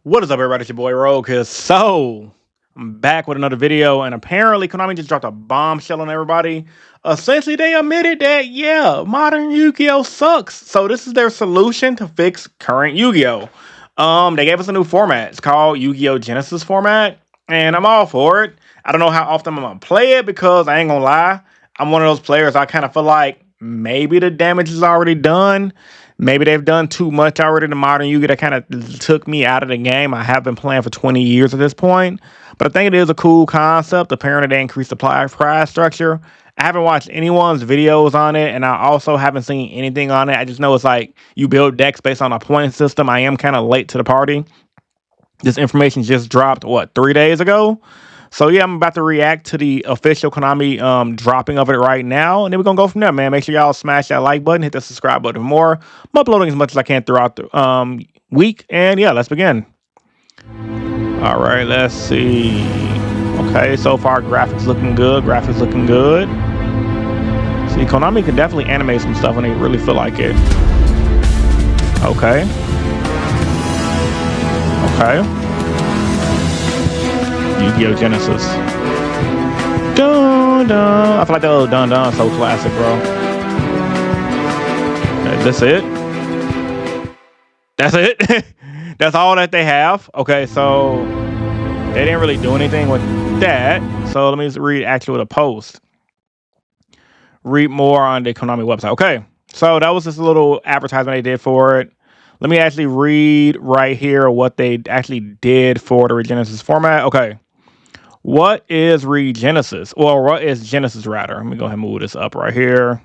What is up, everybody? It's your boy Rogue. I'm back with another video, and apparently Konami just dropped a bombshell on everybody. Essentially, they admitted that yeah, modern Yu-Gi-Oh sucks. So this is their solution to fix current Yu-Gi-Oh. They gave us a new format. It's called Yu-Gi-Oh Genesis format, and I'm all for it. I don't know how often I'm gonna play it because I ain't gonna lie, I'm one of those players. I kind of feel like maybe the damage is already done. Maybe they've done too much already to modern Yu-Gi that kind of took me out of the game. I have been playing for 20 years at this point, but I think it is a cool concept. Apparently, they increased the prize structure. I haven't watched anyone's videos on it, and I also haven't seen anything on it. I just know it's like you build decks based on a point system. I am kind of late to the party. This information just dropped, what, 3 days ago? So yeah, I'm about to react to the official Konami dropping of it right now, and then we're gonna go from there, man. Make sure y'all smash that like button, hit the subscribe button for more. I'm uploading as much as I can throughout the week, and yeah, let's begin. All right, let's see. Okay, so far graphics looking good. Graphics looking good. See, Konami can definitely animate some stuff when they really feel like it. Okay. Okay. Yu-Gi-Oh! Genesis. Dun dun. I feel like that little dun dun so classic, bro. That's it. That's it. That's all that they have. Okay, so they didn't really do anything with that. So let me just read actually with a post. Read more on the Konami website. Okay, so that was just a little advertisement they did for it. Let me actually read right here what they actually did for the Regenesis format. Okay. What is Regenesis? Or what is Genesis rather? Let me go ahead and move this up right here.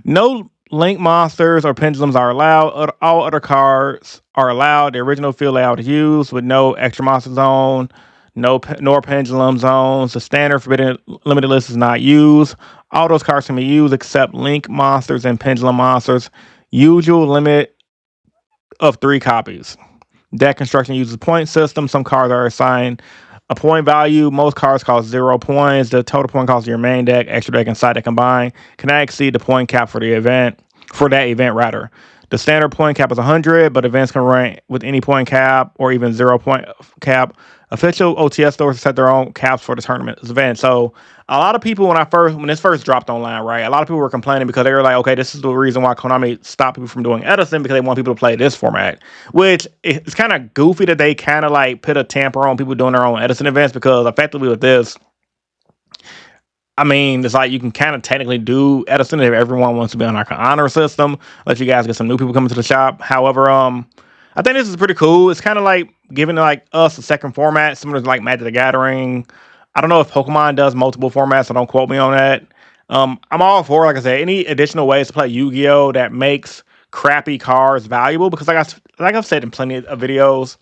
No link monsters or pendulums are allowed. All other cards are allowed. The original field layout is used with no extra monster zone, nor pendulum zones. The standard forbidden limited list is not used. All those cards can be used except link monsters and pendulum monsters. Usual limit of 3 copies. Deck construction uses point system. Some cards are assigned a point value. Most cards cost 0 points. The total point cost of your main deck, extra deck, and side deck combined cannot exceed the point cap for the event. For that event, rather. The standard point cap is 100, but events can run with any point cap or even 0 point cap. Official OTS stores set their own caps for the tournament event. So a lot of people, when this first dropped online, right, a lot of people were complaining because they were like, okay, this is the reason why Konami stopped people from doing Edison, because they want people to play this format, which it's kind of goofy that they kind of like put a tamper on people doing their own Edison events, because effectively with this, I mean, it's like you can kind of technically do Edison if everyone wants to be on like an honor system. Let you guys get some new people coming to the shop. However, I think this is pretty cool. It's kind of like giving like us a second format, similar to like Magic the Gathering. I don't know if Pokemon does multiple formats, so don't quote me on that. I'm all for, like I said, any additional ways to play Yu-Gi-Oh that makes crappy cards valuable, because like I've said in plenty of videos,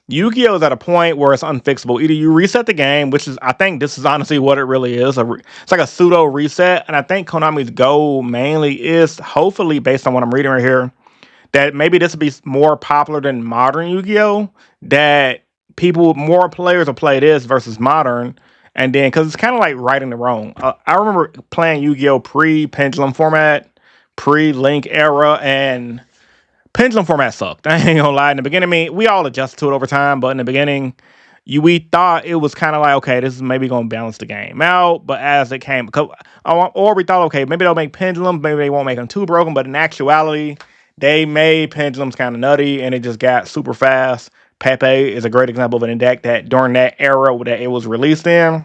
Yu-Gi-Oh is at a point where it's unfixable. Either you reset the game, which is, I think this is honestly what it really is. It's like a pseudo reset. And I think Konami's goal mainly is, hopefully based on what I'm reading right here, that maybe this will be more popular than modern Yu-Gi-Oh. That more players will play this versus modern. And then, because it's kind of like righting the wrong. I remember playing Yu-Gi-Oh pre-Pendulum format, pre-Link era, and Pendulum format sucked. I ain't gonna lie. In the beginning, I mean, we all adjusted to it over time, but in the beginning, we thought it was kind of like, okay, this is maybe gonna balance the game out. But as it came, or we thought, okay, maybe they'll make pendulums, maybe they won't make them too broken. But in actuality, they made pendulums kind of nutty, and it just got super fast. Pepe is a great example of an deck that during that era that it was released in,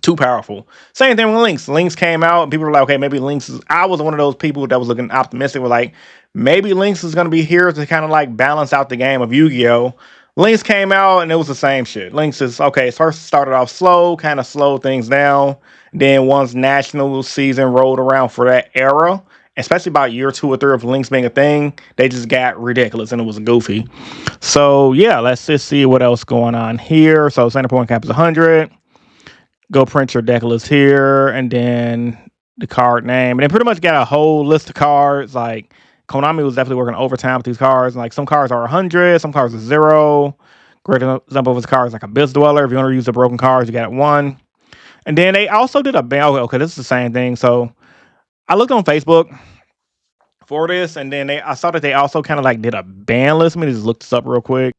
too powerful. Same thing with Lynx. Lynx came out, and people were like, okay, maybe Lynx is. I was one of those people that was looking optimistic. We're like, maybe Lynx is going to be here to kind of like balance out the game of Yu-Gi-Oh. Lynx came out, and it was the same shit. Lynx is, okay, first started off slow, kind of slowed things down. Then once national season rolled around for that era, especially about year 2 or 3 of Lynx being a thing, they just got ridiculous, and it was goofy. So, yeah, let's just see what else going on here. So, center point cap is 100. Go print your deck list here, and then the card name, and then pretty much got a whole list of cards. Like Konami was definitely working overtime with these cards. And like some cards are 100, some cards are 0. Great example of his cards like Abyss Dweller. If you want to use the broken cards, you got 1. And then they also did a ban. Okay, this is the same thing. So I looked on Facebook for this, and then I saw that they also kind of like did a ban list. Let me just look this up real quick.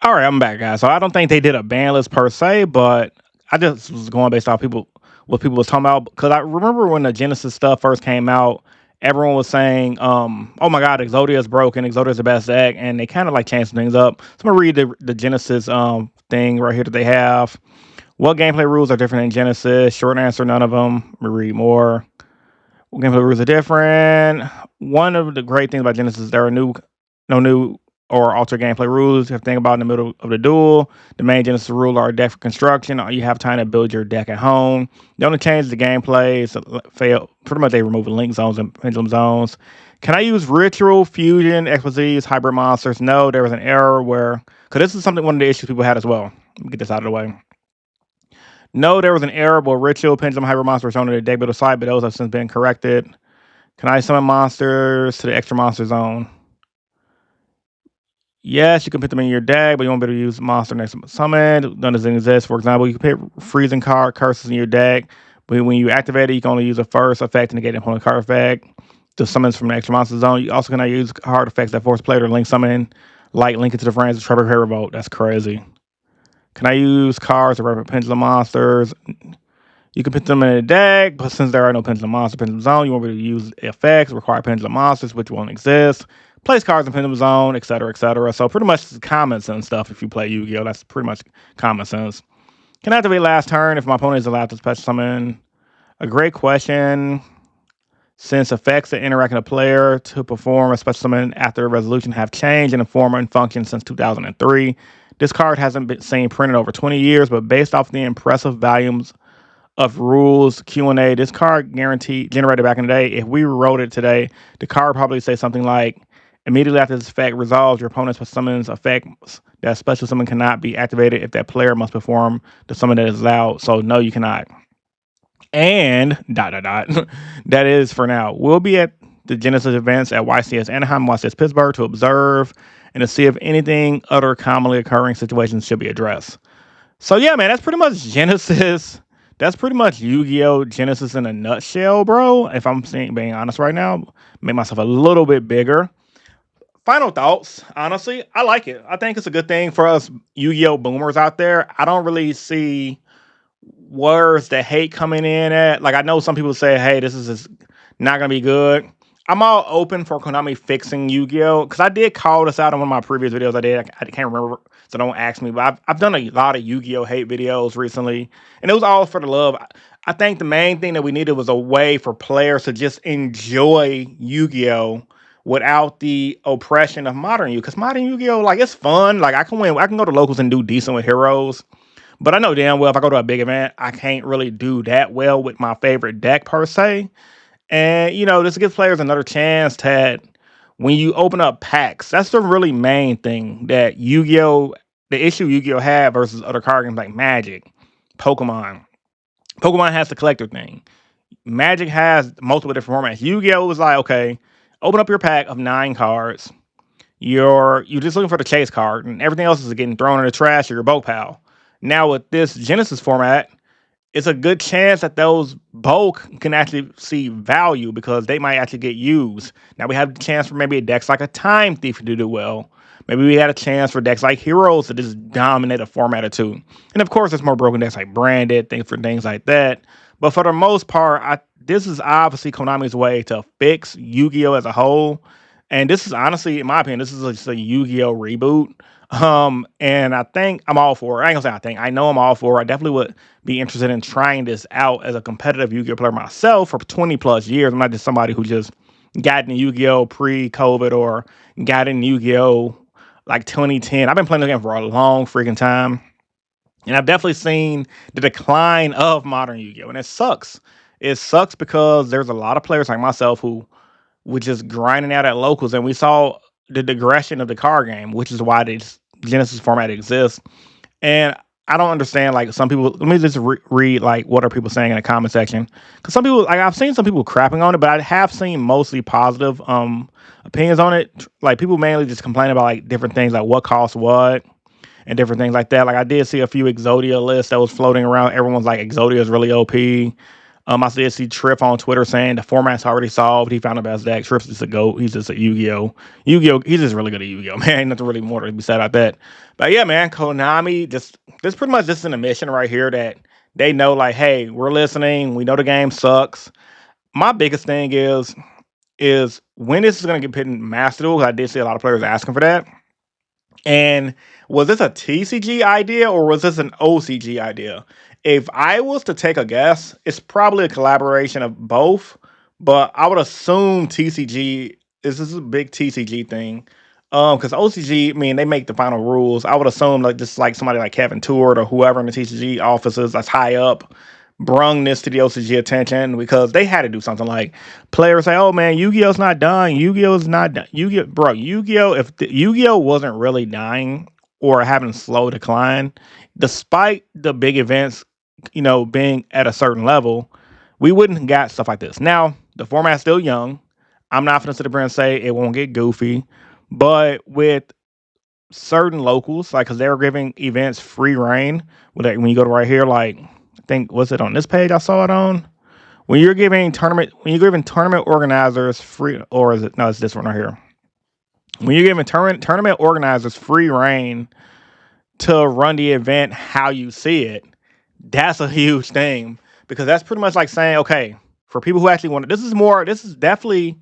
All right, I'm back, guys. So I don't think they did a ban list per se, but I just was going based off what people was talking about. Because I remember when the Genesis stuff first came out, everyone was saying, "Oh my God, Exodia is broken. Exodia is the best deck," and they kind of like changed things up. So I'm gonna read the Genesis thing right here that they have. What gameplay rules are different in Genesis? Short answer: none of them. Let me read more. Gameplay rules are different. One of the great things about Genesis is there are no new or altered gameplay rules. You have to think about in the middle of the duel. The main Genesis rule are deck construction. You have time to build your deck at home. The only change is the gameplay. So fail. Pretty much they remove link zones and pendulum zones. Can I use ritual, fusion, explosives, hybrid monsters? No, there was an error where because this is something one of the issues people had as well. Let me get this out of the way. No, there was an error where ritual, pendulum, hybrid monsters were shown in the deck builder site, but those have since been corrected. Can I summon monsters to the extra monster zone? Yes, you can put them in your deck, but you won't be able to use monster next to summon. None doesn't exist. For example, you can put freezing card curses in your deck, but when you activate it, you can only use a first effect to negate an opponent card effect. The summons from the extra monster zone. You also cannot use hard effects that force player to link summon, like link it to the friends of Trevor Revolt. That's crazy. Can I use cards to represent pendulum monsters? You can put them in a deck, but since there are no pendulum monsters, pendulum zone, you won't be able to use effects, require pendulum monsters, which won't exist. Place cards in pendulum zone, etc., etc. So pretty much it's common sense stuff if you play Yu-Gi-Oh! That's pretty much common sense. Can I activate last turn if my opponent is allowed to special summon? A great question. Since effects that interact with a player to perform a special summon after a resolution have changed in the form and function since 2003, this card hasn't been seen printed over 20 years, but based off the impressive volumes of rules, Q&A, this card guaranteed generated back in the day, if we wrote it today, the card would probably say something like, immediately after this effect resolves, your opponent's summons effects that special summon cannot be activated if that player must perform the summon that is allowed. So no, you cannot. And ... that is for now. We'll be at the Genesis events at YCS Anaheim, YCS Pittsburgh to observe and to see if anything other commonly occurring situations should be addressed. So yeah, man, that's pretty much Genesis. That's pretty much Yu-Gi-Oh! Genesis in a nutshell, bro. If I'm being honest right now, make myself a little bit bigger. Final thoughts. Honestly, I like it. I think it's a good thing for us Yu-Gi-Oh! Boomers out there. I don't really see where's the hate coming in at. Like, I know some people say, hey, this is just not going to be good. I'm all open for Konami fixing Yu-Gi-Oh! Because I did call this out in one of my previous videos I did. I can't remember, so don't ask me. But I've done a lot of Yu-Gi-Oh! Hate videos recently. And it was all for the love. I think the main thing that we needed was a way for players to just enjoy Yu-Gi-Oh! Without the oppression of modern Yu. Because modern Yu-Gi-Oh! Like, it's fun. Like, I can go to locals and do decent with heroes. But I know damn well if I go to a big event, I can't really do that well with my favorite deck per se. And, this gives players another chance that when you open up packs, that's the really main thing that Yu-Gi-Oh! The issue Yu-Gi-Oh! Have versus other card games like Magic, Pokemon. Pokemon has the collector thing. Magic has multiple different formats. Yu-Gi-Oh! Was like, okay, open up your pack of 9 cards. You're just looking for the chase card, and everything else is getting thrown in the trash or your bulk pile. Now with this Genesis format, it's a good chance that those bulk can actually see value because they might actually get used. Now we have the chance for maybe decks like a Time Thief to do well. Maybe we had a chance for decks like Heroes to just dominate a format or two. And of course, there's more broken decks like Branded, things like that. But for the most part, this is obviously Konami's way to fix Yu-Gi-Oh! As a whole. And this is honestly, in my opinion, this is just a Yu-Gi-Oh! Reboot. And I think I'm all for it. I ain't gonna say I think. I know I'm all for it. I definitely would be interested in trying this out as a competitive Yu-Gi-Oh! Player myself for 20 plus years. I'm not just somebody who just got into Yu-Gi-Oh! Pre-COVID or got in Yu-Gi-Oh! Like 2010. I've been playing the game for a long freaking time. And I've definitely seen the decline of modern Yu-Gi-Oh! And it sucks. It sucks because there's a lot of players like myself who were just grinding out at locals, and we saw the digression of the card game, which is why this Genesis format exists. And I don't understand, like, some people, let me just read, like, what are people saying in the comment section. Because some people, like, I've seen some people crapping on it, but I have seen mostly positive opinions on it. Like, people mainly just complain about, like, different things, like what costs what, and different things like that. Like, I did see a few Exodia lists that was floating around. Everyone's like, Exodia is really OP. I did see Triff on Twitter saying the format's already solved. He found the best deck. Triff's just a GOAT. He's just a Yu-Gi-Oh. Yu-Gi-Oh, he's just really good at Yu-Gi-Oh, man. Ain't nothing really more to be said about that. But yeah, man, Konami, this pretty much just an admission right here that they know, like, hey, we're listening. We know the game sucks. My biggest thing is when this is going to get put in Master Duel. I did see a lot of players asking for that. And was this a TCG idea or was this an OCG idea? If I was to take a guess, it's probably a collaboration of both, but I would assume TCG is this is a big TCG thing. Because OCG, I mean, they make the final rules. I would assume like just like somebody like Kevin Tour or whoever in the TCG offices that's high up brung this to the OCG attention because they had to do something like players say, "Oh man, Yu-Gi-Oh's not done. Yu-Gi-Oh's not done. Yu-Gi-Oh, bro, Yu-Gi-Oh, if Yu-Gi-Oh wasn't really dying or having slow decline, despite the big events, being at a certain level, we wouldn't have got stuff like this. Now, the format's still young. I'm not going to sit there and say it won't get goofy, but with certain locals, like, because they were giving events free reign, when you go to right here, like, I think, was it on this page I saw it on? When you're giving tournament organizers free, or is it, no, it's this one right here. When you're giving tournament organizers free reign to run the event how you see it, that's a huge thing because that's pretty much like saying, okay, for people who actually want it, this is definitely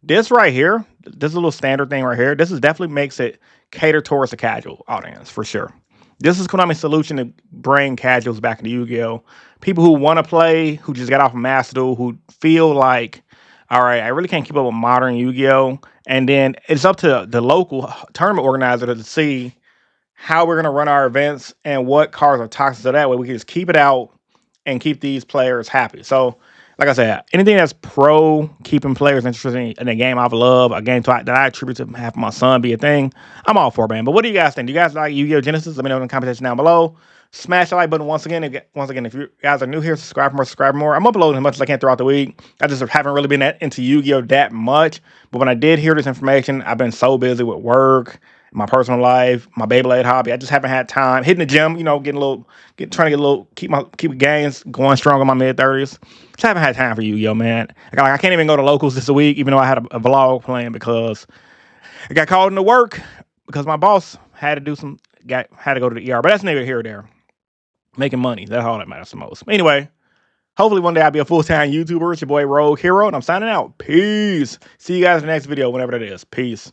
this right here, this little standard thing right here, this is definitely makes it cater towards the casual audience for sure. This is Konami's solution to bring casuals back into Yu-Gi-Oh. People who want to play, who just got off of Master Duel, who feel like, all right, I really can't keep up with modern Yu-Gi-Oh. And then it's up to the local tournament organizer to see how we're going to run our events and what cards are toxic. So that way we can just keep it out and keep these players happy. So, like I said, anything that's pro keeping players interested in a game I love, a game that I attribute to have my son be a thing, I'm all for, man. But what do you guys think? Do you guys like Yu-Gi-Oh! Genesis? Let me know in the comment section down below. Smash the like button once again. If you guys are new here, subscribe for more. I'm uploading as much as I can throughout the week. I just haven't really been into Yu-Gi-Oh! That much. But when I did hear this information, I've been so busy with work, my personal life, my Beyblade hobby. I just haven't had time. Hitting the gym, trying to get a little, keep gains going strong in my mid-30s. Just haven't had time for Yu-Gi-Oh, man. I can't even go to locals this week, even though I had a vlog planned because I got called into work because my boss had to had to go to the ER. But that's neither here or there. Making money, that's all that matters the most. Anyway, hopefully one day I'll be a full-time YouTuber. It's your boy Rogue Hero, and I'm signing out. Peace. See you guys in the next video, whenever that is. Peace.